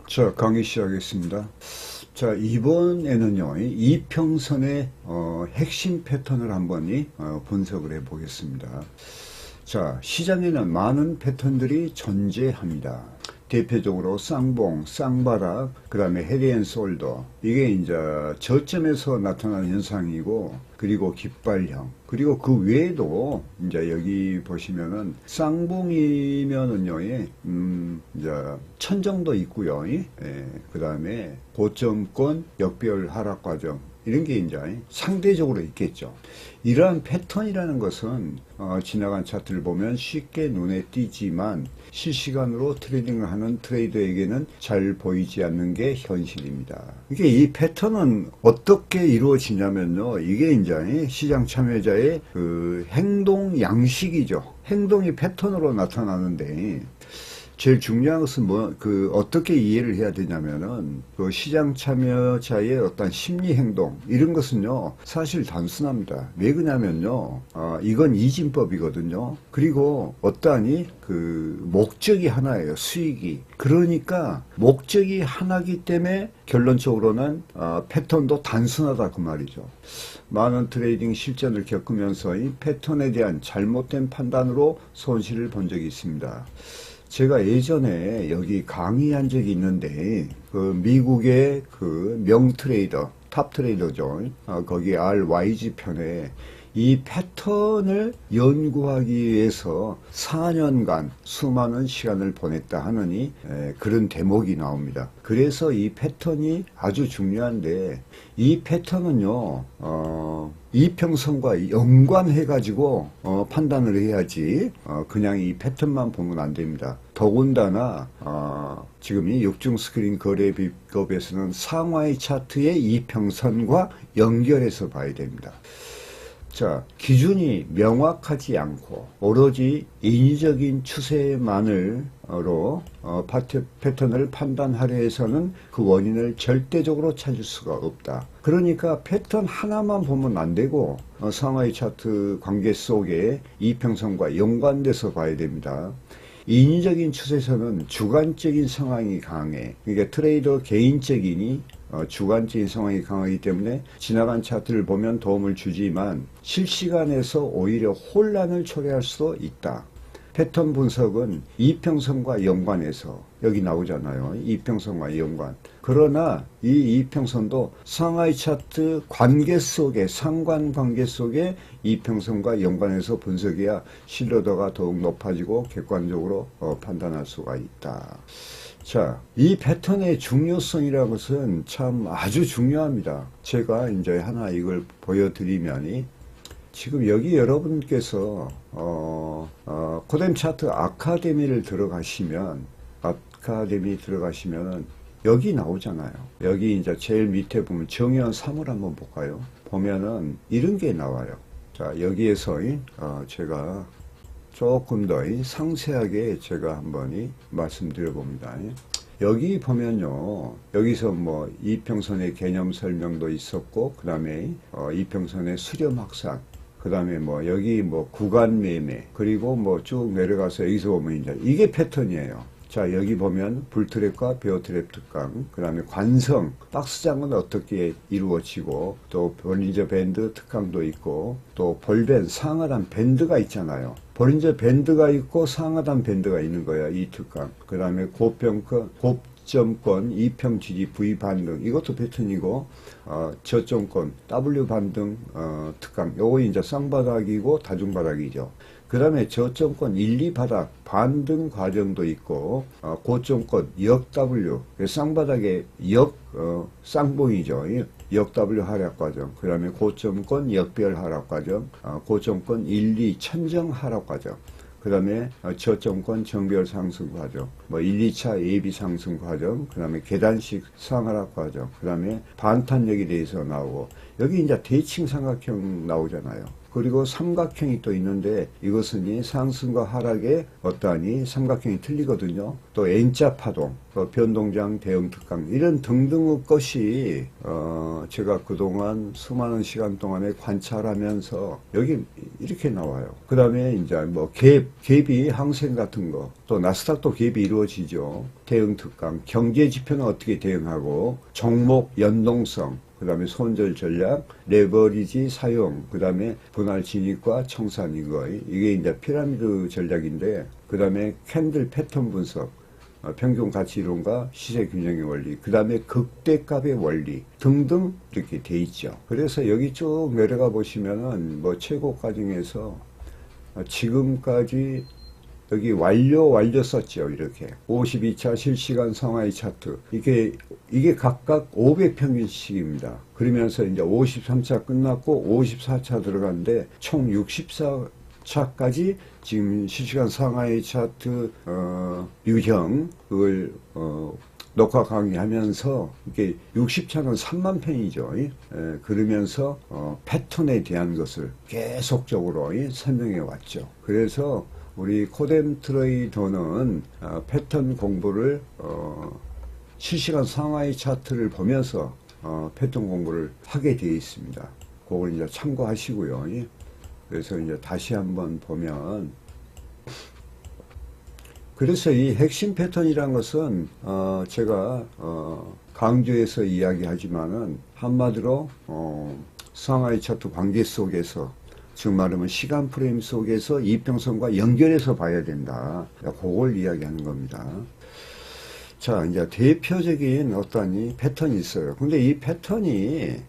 자, 강의 시작하겠습니다. 자, 이번에는요, 이 이평선의 핵심 패턴을 한번 분석을 해 보겠습니다. 자, 시장에는 많은 패턴들이 존재합니다. 대표적으로 쌍봉, 쌍바닥, 그 다음에 헤드앤숄더, 이게 이제 저점에서 나타나는 현상이고, 그리고 깃발형, 그리고 그 외에도 이제 여기 보시면은 쌍봉이면은요, 이제 천정도 있고요, 그 다음에 고점권 역별 하락 과정, 이런 게 이제 상대적으로 있겠죠. 이러한 패턴이라는 것은 지나간 차트를 보면 쉽게 눈에 띄지만 실시간으로 트레이딩을 하는 트레이더에게는 잘 보이지 않는 게 현실입니다. 이게 이 패턴은 어떻게 이루어지냐면요, 이게 이제 시장 참여자의 그 행동 양식이죠. 행동이 패턴으로 나타나는데, 제일 중요한 것은 어떻게 이해를 해야 되냐면은, 그 시장 참여자의 어떤 심리 행동, 이런 것은요, 사실 단순합니다. 왜 그러냐면요, 이건 이진법이거든요. 그리고 어떠하니, 그, 목적이 하나예요, 수익이. 그러니까, 목적이 하나기 때문에 결론적으로는, 패턴도 단순하다, 그 말이죠. 많은 트레이딩 실전을 겪으면서 이 패턴에 대한 잘못된 판단으로 손실을 본 적이 있습니다. 제가 예전에 여기 강의한 적이 있는데, 그 미국의 그 명트레이더, 탑 트레이더죠. 거기 RYG 편에 이 패턴을 연구하기 위해서 4년간 수많은 시간을 보냈다 하느니 그런 대목이 나옵니다. 그래서 이 패턴이 아주 중요한데, 이 패턴은요, 이평선과 연관해 가지고 판단을 해야지 그냥 이 패턴만 보면 안 됩니다. 더군다나 지금 이 육중 스크린 거래 비법에서는 상하이 차트의 이평선과 연결해서 봐야 됩니다. 자, 기준이 명확하지 않고 오로지 인위적인 추세만으로 패턴을 판단하려 해서는 그 원인을 절대적으로 찾을 수가 없다. 그러니까 패턴 하나만 보면 안 되고 상하이 차트 관계 속에 이평선과 연관돼서 봐야 됩니다. 인위적인 추세선은 주관적인 상황이 강해. 그러니까 트레이더 개인적이니 주관적인 상황이 강하기 때문에 지나간 차트를 보면 도움을 주지만 실시간에서 오히려 혼란을 초래할 수도 있다. 패턴 분석은 이평선과 연관해서, 여기 나오잖아요. 이평선과 연관. 그러나 이 이평선도 상하이 차트 관계 속에, 상관관계 속에 이평선과 연관해서 분석해야 신뢰도가 더욱 높아지고 객관적으로 판단할 수가 있다. 자, 이 패턴의 중요성이라는 것은 참 아주 중요합니다. 제가 이제 하나 이걸 보여드리면, 지금 여기 여러분께서 코뎀 차트 아카데미를 들어가시면 여기 나오잖아요. 여기 이제 제일 밑에 보면 정의원 3을 한번 볼까요? 보면은 이런 게 나와요. 자, 여기에서 제가 조금 더 상세하게 제가 한번 말씀드려 봅니다. 여기 보면요, 여기서 뭐 이평선의 개념 설명도 있었고, 그 다음에 이평선의 수렴 확산, 그 다음에 뭐 여기 뭐 구간 매매, 그리고 뭐 쭉 내려가서 여기서 보면 이제 이게 패턴이에요. 자, 여기 보면 불트랩과 베어트랩 특강, 그 다음에 관성, 박스장은 어떻게 이루어지고, 또 볼린저 밴드 특강도 있고, 또 볼밴, 상하단 밴드가 있잖아요. 볼린저 밴드가 있고 상하단 밴드가 있는 거야, 이 특강. 그 다음에 고점권, 이평 지지, V 반등, 이것도 패턴이고, 저점권, W 반등, 특강, 요거 이제 쌍바닥이고 다중바닥이죠. 그 다음에 저점권 1, 2바닥 반등 과정도 있고, 고점권 역 W, 쌍바닥의 쌍봉이죠. 역 W 하락 과정, 그 다음에 고점권 역별 하락 과정, 고점권 1, 2 천정 하락 과정, 그 다음에 저점권 정별 상승 과정, 뭐 1, 2차 예비 상승 과정, 그 다음에 계단식 상하락 과정, 그 다음에 반탄력에 대해서 나오고, 여기 이제 대칭 삼각형 나오잖아요. 그리고 삼각형이 또 있는데 이것은 이 상승과 하락의 어떠하니 삼각형이 틀리거든요. 또 N자 파동, 또 변동장, 대형 특강 이런 등등의 것이 제가 그동안 수많은 시간 동안에 관찰하면서 여기 이렇게 나와요. 그 다음에 이제 뭐 갭이 항생 같은 거, 또 나스닥도 갭이 이루어지죠. 대응 특강, 경제 지표는 어떻게 대응하고, 종목 연동성, 그 다음에 손절 전략, 레버리지 사용, 그 다음에 분할 진입과 청산 이게 이제 피라미드 전략인데, 그 다음에 캔들 패턴 분석, 평균 가치 이론과 시세 균형의 원리, 그 다음에 극대값의 원리 등등 이렇게 돼 있죠. 그래서 여기 쭉 내려가 보시면은 뭐 최고 과정에서 지금까지 여기 완료 썼죠. 이렇게 52차 실시간 상하이 차트 이게 각각 500평균씩입니다. 그러면서 이제 53차 끝났고 54차 들어갔는데 총 64차까지 지금 실시간 상하이 차트 유형 그걸 녹화 강의하면서 이게 60차는 3만 평이죠. 그러면서 패턴에 대한 것을 계속적으로 설명해 왔죠. 그래서 우리 코뎀 트레이더는 패턴 공부를 실시간 상하이 차트를 보면서 패턴 공부를 하게 되어 있습니다. 그걸 이제 참고하시고요. 그래서 이제 다시 한번 보면 그래서 이 핵심 패턴이란 것은 제가 강조해서 이야기하지만은 한마디로 상하이 차트 관계 속에서 즉 말하면 시간 프레임 속에서 이평선과 연결해서 봐야 된다. 그걸 이야기하는 겁니다. 자, 이제 대표적인 어떤 패턴이 있어요. 근데 이 패턴이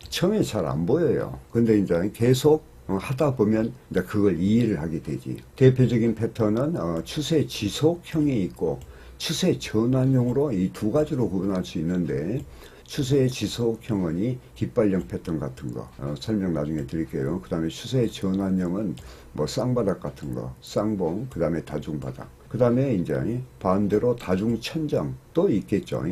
처음에 잘 안 보여요. 근데 이제 계속 하다 보면 이제 그걸 이해를 하게 되지. 대표적인 패턴은 추세 지속형이 있고 추세 전환형으로 이 두 가지로 구분할 수 있는데 추세 지속형은 깃발령 패턴 같은 거 설명 나중에 드릴게요. 그 다음에 추세 전환형은 뭐 쌍바닥 같은 거, 쌍봉, 그 다음에 다중바닥. 그 다음에 이제 반대로 다중천정도 있겠죠.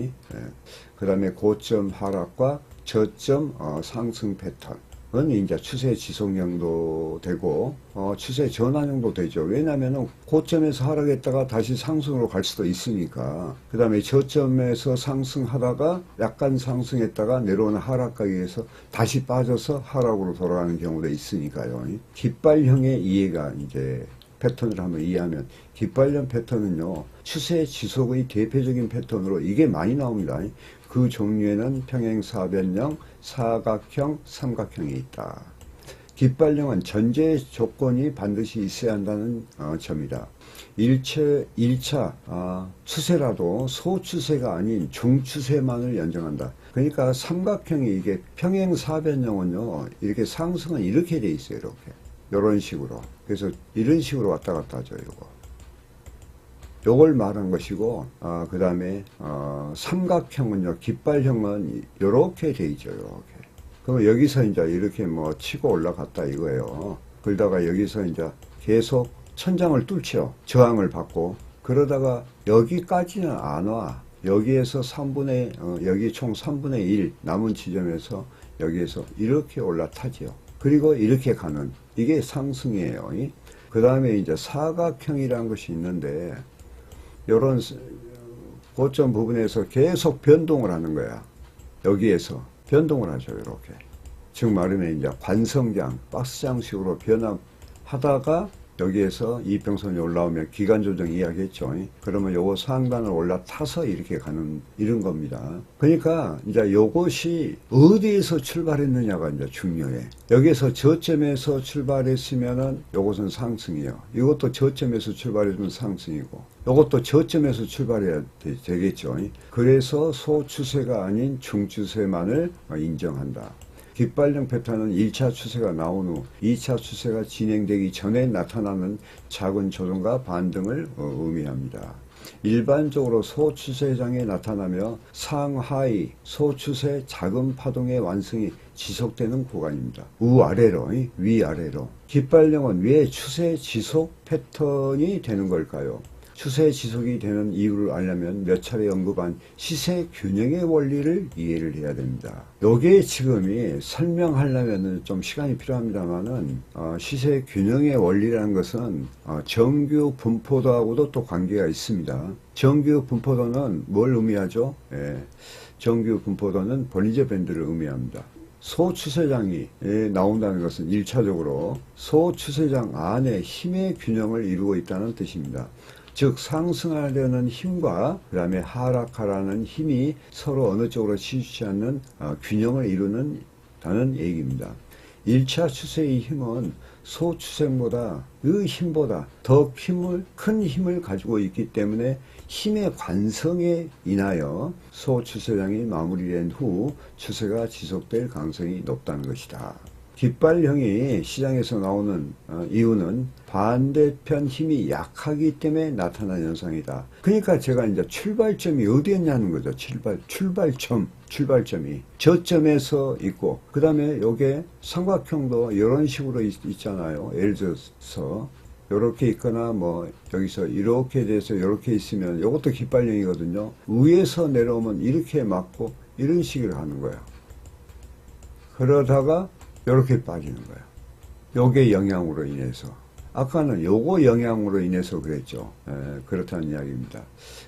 그 다음에 고점 하락과 저점 상승 패턴은 이제 추세 지속형도 되고 추세 전환형도 되죠. 왜냐하면 고점에서 하락했다가 다시 상승으로 갈 수도 있으니까. 그 다음에 저점에서 상승하다가 약간 상승했다가 내려오는 하락가기에서 다시 빠져서 하락으로 돌아가는 경우도 있으니까요. 깃발형의 이해가 이제 패턴을 한번 이해하면 깃발형 패턴은요 추세 지속의 대표적인 패턴으로 이게 많이 나옵니다. 그 종류에는 평행사변형, 사각형, 삼각형이 있다. 깃발형은 전제 조건이 반드시 있어야 한다는 점이다. 1차 추세라도 소추세가 아닌 중추세만을 연정한다. 그러니까 삼각형이 이게 평행사변형은요 이렇게 상승은 이렇게 돼 있어요. 이렇게 이런 식으로. 그래서 이런 식으로 왔다 갔다 하죠. 요걸 말한 것이고 그 다음에 삼각형은요 깃발형은 요렇게 돼 있죠. 요렇게. 그럼 여기서 이제 이렇게 뭐 치고 올라갔다 이거예요. 그러다가 여기서 이제 계속 천장을 뚫죠. 저항을 받고. 그러다가 여기까지는 안 와. 여기에서 여기 총 3분의 1 남은 지점에서 여기에서 이렇게 올라타죠. 그리고 이렇게 가는 이게 상승이에요. 그 다음에 이제 사각형이라는 것이 있는데 요런 고점 부분에서 계속 변동을 하는 거야. 여기에서 변동을 하죠. 이렇게. 즉 말하면 이제 관성장, 박스장식으로 변화하다가 여기에서 이평선이 올라오면 기간 조정 이야기했죠. 그러면 요거 상단을 올라타서 이렇게 가는 이런 겁니다. 그러니까 이제 요것이 어디에서 출발했느냐가 이제 중요해. 여기서 저점에서 출발했으면은 요것은 상승이에요. 이것도 저점에서 출발했으면 상승이고 요것도 저점에서 출발해야 되겠죠. 그래서 소추세가 아닌 중추세만을 인정한다. 깃발령 패턴은 1차 추세가 나온 후 2차 추세가 진행되기 전에 나타나는 작은 조정과 반등을 의미합니다. 일반적으로 소추세장에 나타나며 상하이 소추세 작은 파동의 완성이 지속되는 구간입니다. 우아래로 위아래로. 깃발령은 왜 추세 지속 패턴이 되는 걸까요? 추세 지속이 되는 이유를 알려면 몇 차례 언급한 시세 균형의 원리를 이해를 해야 됩니다. 요게 지금이 설명하려면 좀 시간이 필요합니다만은 시세 균형의 원리라는 것은 정규 분포도하고도 또 관계가 있습니다. 정규 분포도는 뭘 의미하죠? 정규 분포도는 볼린저 밴드를 의미합니다. 소추세장이 나온다는 것은 1차적으로 소추세장 안에 힘의 균형을 이루고 있다는 뜻입니다. 즉 상승하려는 힘과 그 다음에 하락하라는 힘이 서로 어느 쪽으로 치우치지 않는 균형을 이루는 다는 얘기입니다. 1차 추세의 힘은 소추세보다 그 힘보다 더 큰 힘을 가지고 있기 때문에 힘의 관성에 인하여 소추세장이 마무리된 후 추세가 지속될 가능성이 높다는 것이다. 깃발형이 시장에서 나오는 이유는 반대편 힘이 약하기 때문에 나타난 현상이다. 그러니까 제가 이제 출발점이 어디였냐는 거죠. 출발점이 저점에서 있고, 그 다음에 요게 삼각형도 이런 식으로 있잖아요. 예를 들어서 요렇게 있거나 뭐 여기서 이렇게 돼서 이렇게 있으면 요것도 깃발형이거든요. 위에서 내려오면 이렇게 맞고 이런 식으로 하는 거예요. 그러다가 이렇게 빠지는 거예요. 요게 영향으로 인해서. 아까는 요거 영향으로 인해서 그랬죠. 그렇다는 이야기입니다.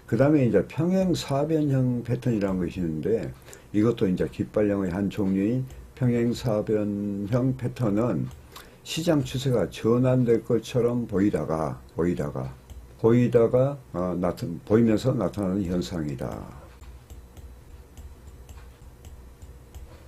그 다음에 이제 평행사변형 패턴이라는 것이 있는데, 이것도 이제 깃발형의 한 종류인 평행사변형 패턴은 시장 추세가 전환될 것처럼 보이면서 나타나는 현상이다.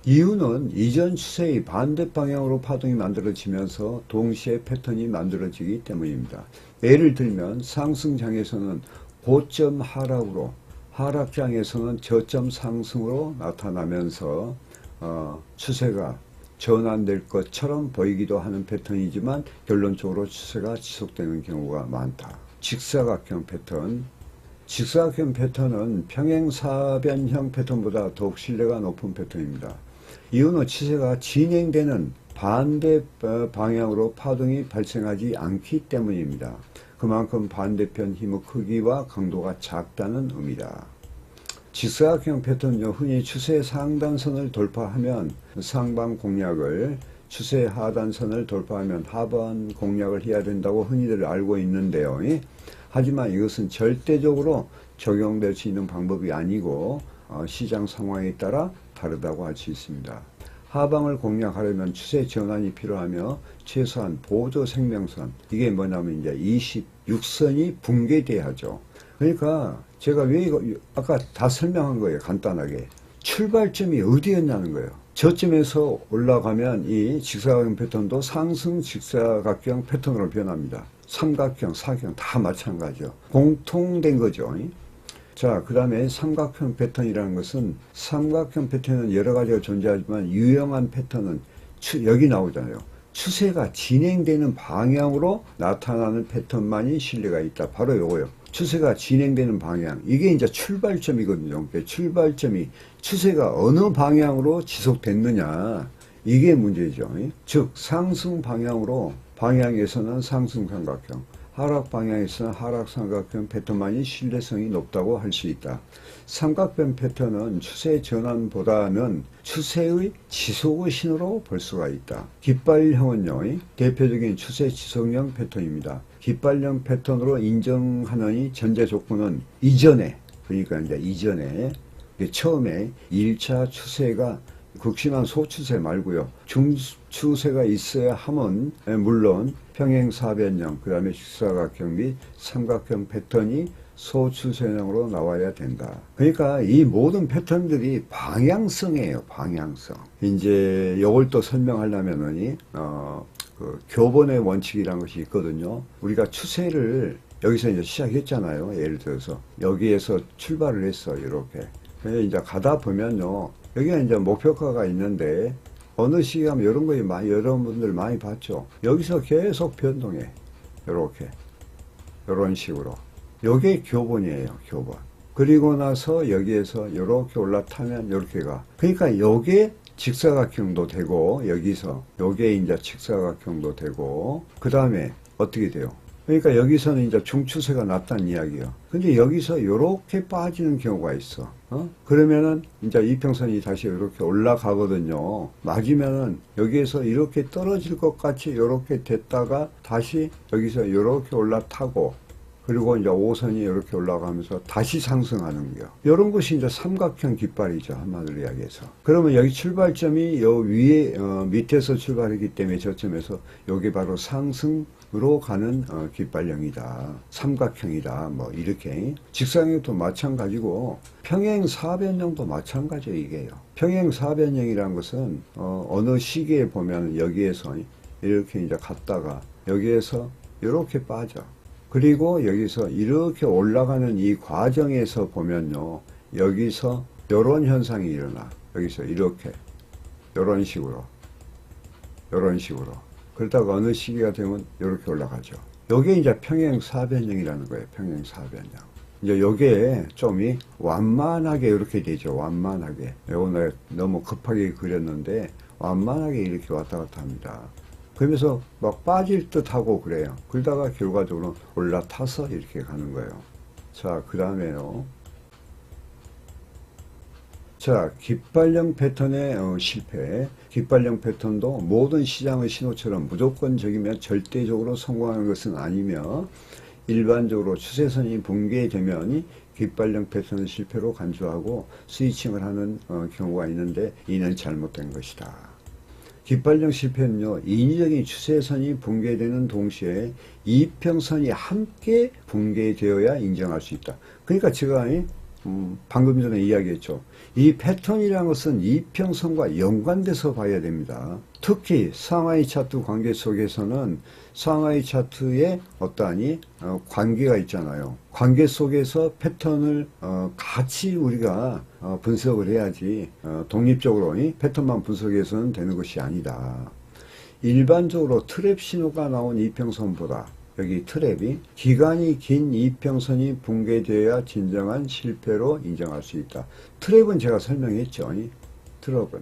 이유는 이전 추세의 반대 방향으로 파동이 만들어지면서 동시에 패턴이 만들어지기 때문입니다. 예를 들면 상승장에서는 고점 하락으로, 하락장에서는 저점 상승으로 나타나면서 추세가 전환될 것처럼 보이기도 하는 패턴이지만 결론적으로 추세가 지속되는 경우가 많다. 직사각형 패턴. 직사각형 패턴은 평행사변형 패턴보다 더욱 신뢰가 높은 패턴입니다. 이유는 추세가 진행되는 반대 방향으로 파동이 발생하지 않기 때문입니다. 그만큼 반대편 힘의 크기와 강도가 작다는 의미다. 직사각형 패턴은 흔히 추세 상단선을 돌파하면 상방 공략을, 추세 하단선을 돌파하면 하반 공략을 해야 된다고 흔히들 알고 있는데요. 하지만 이것은 절대적으로 적용될 수 있는 방법이 아니고 시장 상황에 따라 다르다고 할 수 있습니다. 하방을 공략하려면 추세 전환이 필요하며 최소한 보조 생명선, 이게 뭐냐면 이제 26선이 붕괴돼야 하죠. 그러니까 제가 왜 이거 아까 다 설명한 거예요. 간단하게. 출발점이 어디였냐는 거예요. 저점에서 올라가면 이 직사각형 패턴도 상승 직사각형 패턴으로 변합니다. 삼각형, 사각형 다 마찬가지죠. 공통된 거죠. 자, 그 다음에 삼각형 패턴이라는 것은, 삼각형 패턴은 여러 가지가 존재하지만 유용한 패턴은 여기 나오잖아요. 추세가 진행되는 방향으로 나타나는 패턴만이 신뢰가 있다. 바로 요거요. 추세가 진행되는 방향. 이게 이제 출발점이거든요. 그러니까 출발점이 추세가 어느 방향으로 지속됐느냐. 이게 문제죠. 즉, 상승 방향에서는 상승 삼각형, 하락 방향에서는 하락 삼각형 패턴만이 신뢰성이 높다고 할 수 있다. 삼각형 패턴은 추세 전환보다는 추세의 지속의 신호로 볼 수가 있다. 깃발형은요, 대표적인 추세 지속형 패턴입니다. 깃발형 패턴으로 인정하는 전제 조건은 이전에, 그러니까 이제 이전에 처음에 1차 추세가 극심한 소추세 말고요, 중추세가 있어야 함은 물론 평행사변형, 그 다음에 직사각형 및 삼각형 패턴이 소추세형으로 나와야 된다. 그러니까 이 모든 패턴들이 방향성이에요. 방향성. 이제 이걸 또 설명하려면은 그 교본의 원칙이라는 것이 있거든요. 우리가 추세를 여기서 이제 시작했잖아요. 예를 들어서 여기에서 출발을 했어. 이렇게. 이제 가다 보면요, 여기가 이제 목표가가 있는데 어느 시기 하면 이런 거에 여러분들 많이 봤죠. 여기서 계속 변동해. 요렇게. 요런 식으로. 요게 교본이에요. 교본. 그리고 나서 여기에서 이렇게 올라타면 이렇게 가. 그러니까 요게 직사각형도 되고, 여기서 요게 이제 직사각형도 되고, 그 다음에 어떻게 돼요? 그러니까 여기서는 이제 중추세가 났다는 이야기예요. 근데 여기서 이렇게 빠지는 경우가 있어. 그러면은 이제 이평선이 다시 이렇게 올라가거든요. 맞으면은 여기에서 이렇게 떨어질 것 같이 이렇게 됐다가 다시 여기서 이렇게 올라타고, 그리고 이제 5선이 이렇게 올라가면서 다시 상승하는 거예요. 이런 것이 이제 삼각형 깃발이죠. 한마디로 이야기해서. 그러면 여기 출발점이 요 위에, 밑에서 출발했기 때문에 저점에서 여기 바로 상승으로 가는 깃발형이다. 삼각형이다. 뭐 이렇게. 직사형도 마찬가지고 평행사변형도 마찬가지예요. 이게요. 평행사변형이라는 것은 어느 시기에 보면 여기에서 이렇게 이제 갔다가 여기에서 이렇게 빠져. 그리고 여기서 이렇게 올라가는 이 과정에서 보면요, 여기서 이런 현상이 일어나. 여기서 이렇게 이런 식으로 그러다가 어느 시기가 되면 이렇게 올라가죠. 요게 이제 평행사변형이라는 거예요. 평행사변형. 이제 요게 좀 완만하게 이렇게 되죠. 완만하게. 오늘 너무 급하게 그렸는데 완만하게 이렇게 왔다 갔다 합니다. 그러면서 막 빠질 듯 하고 그래요. 그러다가 결과적으로 올라타서 이렇게 가는 거예요. 자, 그 다음에요. 자, 깃발형 패턴의 실패. 깃발형 패턴도 모든 시장의 신호처럼 무조건적이며 절대적으로 성공하는 것은 아니며, 일반적으로 추세선이 붕괴되면 깃발형 패턴의 실패로 간주하고 스위칭을 하는 경우가 있는데, 이는 잘못된 것이다. 깃발형 실패는요, 인위적인 추세선이 붕괴되는 동시에 이평선이 함께 붕괴되어야 인정할 수 있다. 그러니까 제가 방금 전에 이야기했죠. 이 패턴이라는 것은 이평선과 연관돼서 봐야 됩니다. 특히 상하이 차트 관계 속에서는 상하이 차트에 어떠하니 관계가 있잖아요. 관계 속에서 패턴을 같이 우리가 분석을 해야지 독립적으로 패턴만 분석해서는 되는 것이 아니다. 일반적으로 트랩 신호가 나온 이평선보다 여기 트랩이 기간이 긴 이평선이 붕괴되어야 진정한 실패로 인정할 수 있다. 트랩은 제가 설명했죠. 트랩은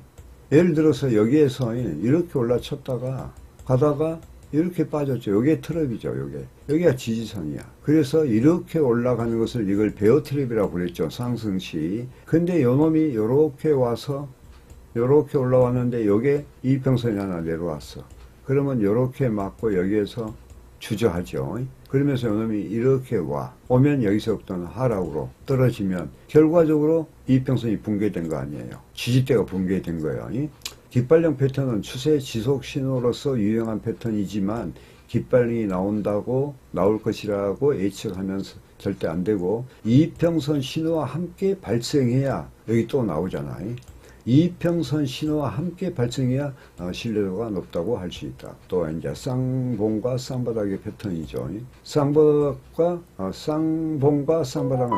예를 들어서 여기에서 이렇게 올라쳤다가 가다가 이렇게 빠졌죠. 요게 트랩이죠. 여기가 지지선이야. 그래서 이렇게 올라가는 것을 이걸 베어 트랩이라고 그랬죠. 상승시. 근데 요놈이 요렇게 와서 요렇게 올라왔는데 요게 이평선이 하나 내려왔어. 그러면 요렇게 맞고 여기에서 주저하죠. 그러면서 요놈이 이렇게 오면 여기서부터는 하락으로 떨어지면 결과적으로 이평선이 붕괴된 거 아니에요. 지지대가 붕괴된 거예요. 깃발형 패턴은 추세 지속 신호로서 유용한 패턴이지만 깃발이 나올 것이라고 예측하면 절대 안 되고, 이평선 신호와 함께 발생해야, 여기 또 나오잖아요. 이평선 신호와 함께 발생해야 신뢰도가 높다고 할 수 있다. 또 이제 쌍봉과 쌍바닥의 패턴이죠. 쌍봉과 쌍바닥은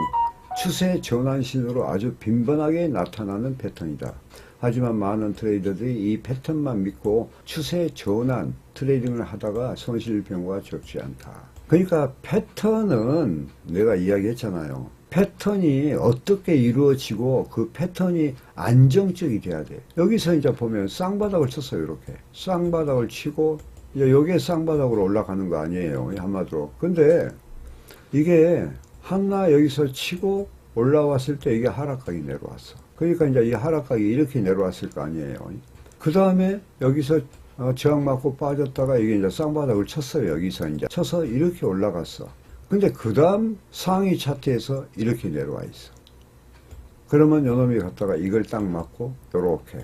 추세 전환 신호로 아주 빈번하게 나타나는 패턴이다. 하지만 많은 트레이더들이 이 패턴만 믿고 추세 전환 트레이딩을 하다가 손실 경우가 적지 않다. 그러니까 패턴은 내가 이야기했잖아요. 패턴이 어떻게 이루어지고 그 패턴이 안정적이 돼야 돼. 여기서 이제 보면 쌍바닥을 쳤어요. 이렇게 쌍바닥을 치고 이제 여기에 쌍바닥으로 올라가는 거 아니에요. 한마디로. 근데 이게 하나 여기서 치고 올라왔을 때 이게 하락각이 내려왔어. 그러니까 이제 이 하락각이 이렇게 내려왔을 거 아니에요. 그 다음에 여기서 저항 맞고 빠졌다가 이게 이제 쌍바닥을 쳤어요. 여기서 이제 쳐서 이렇게 올라갔어. 근데 그 다음 상위 차트에서 이렇게 내려와 있어. 그러면 요놈이 갔다가 이걸 딱 맞고 요렇게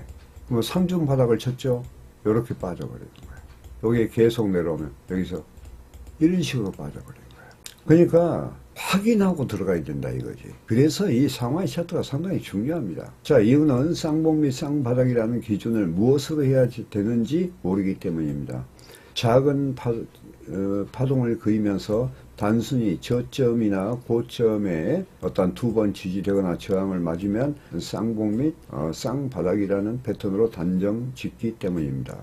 뭐 상중 바닥을 쳤죠. 요렇게 빠져버리는 거예요. 여기에 계속 내려오면 여기서 이런 식으로 빠져버리는 거예요. 그러니까 확인하고 들어가야 된다 이거지. 그래서 이 상하이 차트가 상당히 중요합니다. 자, 이유는 쌍봉 및 쌍바닥이라는 기준을 무엇으로 해야 되는지 모르기 때문입니다. 작은 파동을 그리면서 단순히 저점이나 고점에 어떤 두 번 지지되거나 저항을 맞으면 쌍봉 및 쌍바닥이라는 패턴으로 단정 짓기 때문입니다.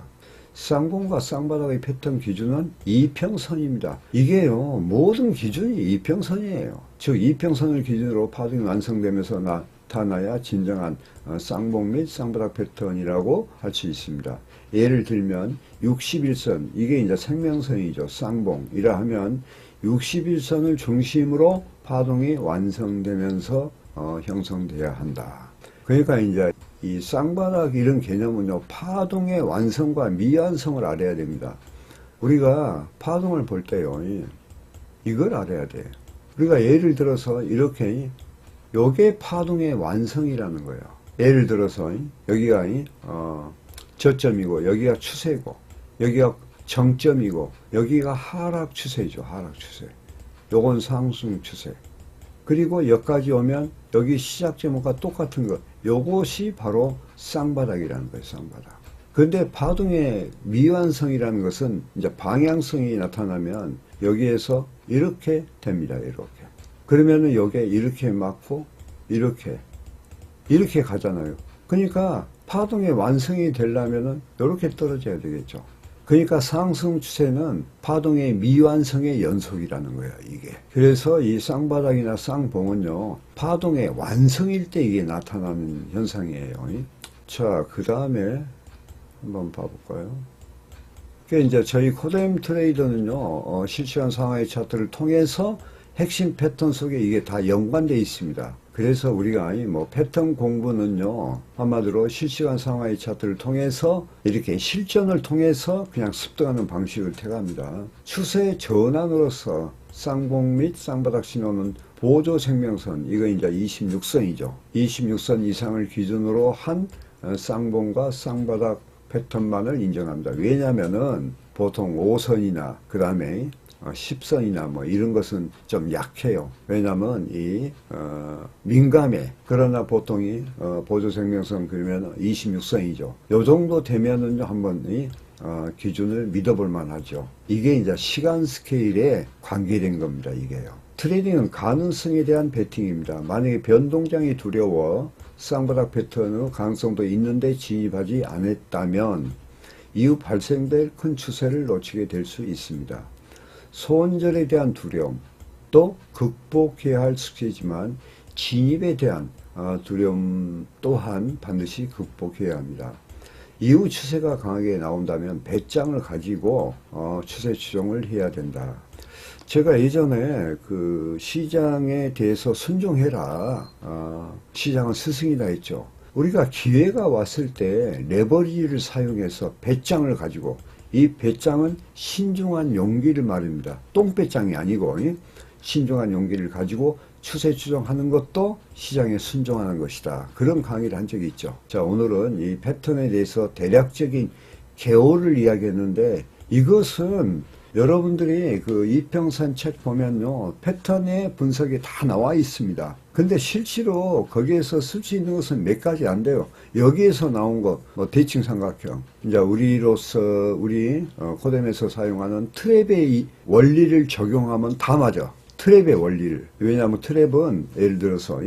쌍봉과 쌍바닥의 패턴 기준은 이평선입니다. 이게요, 모든 기준이 이평선이에요. 즉 이평선을 기준으로 파동이 완성되면서 나타나야 진정한 쌍봉 및 쌍바닥 패턴이라고 할 수 있습니다. 예를 들면 61선, 이게 이제 생명선이죠. 쌍봉이라 하면 61선을 중심으로 파동이 완성되면서 형성돼야 한다. 그러니까 이제 이 쌍바닥 이런 개념은요, 파동의 완성과 미완성을 알아야 됩니다. 우리가 파동을 볼 때요, 이걸 알아야 돼. 우리가 예를 들어서 이렇게, 요게 파동의 완성이라는 거예요. 예를 들어서 여기가 저점이고 여기가 추세고 여기가 정점이고 여기가 하락 추세죠. 하락 추세. 요건 상승 추세. 그리고 여기까지 오면 여기 시작점과 똑같은 것. 요것이 바로 쌍바닥이라는 거예요. 쌍바닥. 근데 파동의 미완성이라는 것은 이제 방향성이 나타나면 여기에서 이렇게 됩니다. 이렇게. 그러면은 여기에 이렇게 맞고 이렇게 가잖아요. 그러니까 파동의 완성이 되려면은 이렇게 떨어져야 되겠죠. 그러니까 상승 추세는 파동의 미완성의 연속이라는 거예요, 이게. 그래서 이 쌍바닥이나 쌍봉은요, 파동의 완성일 때 이게 나타나는 현상이에요. 자, 그 다음에 한번 봐볼까요? 이제 저희 코뎀 트레이더는요, 실시간 상하이 차트를 통해서 핵심 패턴 속에 이게 다 연관되어 있습니다. 그래서 우리가 패턴 공부는요, 한마디로 실시간 상하이 차트를 통해서 이렇게 실전을 통해서 그냥 습득하는 방식을 택합니다. 추세 전환으로서 쌍봉 및 쌍바닥 신호는 보조 생명선, 이거 이제 26선이죠. 26선 이상을 기준으로 한 쌍봉과 쌍바닥 패턴만을 인정합니다. 왜냐면은 보통 5선이나 그 다음에 10선이나 이런 것은 좀 약해요. 왜냐면 민감해. 그러나 보통이 보조생명선 그러면 26선이죠. 요 정도 되면은요 한번 기준을 믿어볼 만하죠. 이게 이제 시간 스케일에 관계된 겁니다. 이게요. 트레이딩은 가능성에 대한 베팅입니다. 만약에 변동장이 두려워 쌍바닥 패턴의 가능성도 있는데 진입하지 않았다면 이후 발생될 큰 추세를 놓치게 될 수 있습니다. 손절에 대한 두려움, 또 극복해야 할 숙제지만 진입에 대한 두려움 또한 반드시 극복해야 합니다. 이후 추세가 강하게 나온다면 배짱을 가지고 추세 추종을 해야 된다. 제가 예전에 그 시장에 대해서 순종해라. 시장은 스승이다 했죠. 우리가 기회가 왔을 때 레버리지를 사용해서 배짱을 가지고, 이 배짱은 신중한 용기를 말입니다. 똥배짱이 아니고 신중한 용기를 가지고 추세 추종하는 것도 시장에 순종하는 것이다. 그런 강의를 한 적이 있죠. 자, 오늘은 이 패턴에 대해서 대략적인 개요를 이야기했는데, 이것은 여러분들이 그 이평선 책 보면요, 패턴의 분석이 다 나와 있습니다. 근데 실제로 거기에서 쓸 수 있는 것은 몇 가지 안 돼요. 여기에서 나온 것, 대칭 삼각형. 이제 우리 코뎀에서 사용하는 트랩의 원리를 적용하면 다 맞아. 트랩의 원리를. 왜냐하면 트랩은 예를 들어서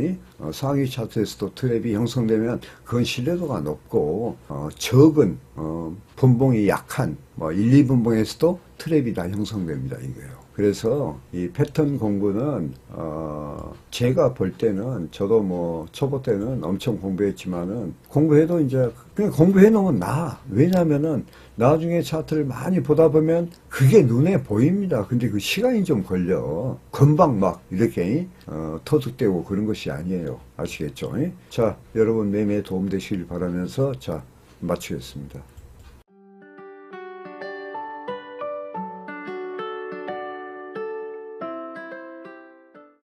상위 차트에서도 트랩이 형성되면 그건 신뢰도가 높고 적은 분봉이 약한 1, 2분봉에서도 트랩이 다 형성됩니다. 이거요. 그래서 이 패턴 공부는 제가 볼 때는 저도 초보 때는 엄청 공부했지만은 공부해도 이제 그냥 공부해 놓으면 왜냐면은 나중에 차트를 많이 보다 보면 그게 눈에 보입니다. 근데 그 시간이 좀 걸려. 금방 막 이렇게 터득되고 그런 것이 아니에요. 아시겠죠? 자, 여러분 매매에 도움되시길 바라면서 자, 마치겠습니다.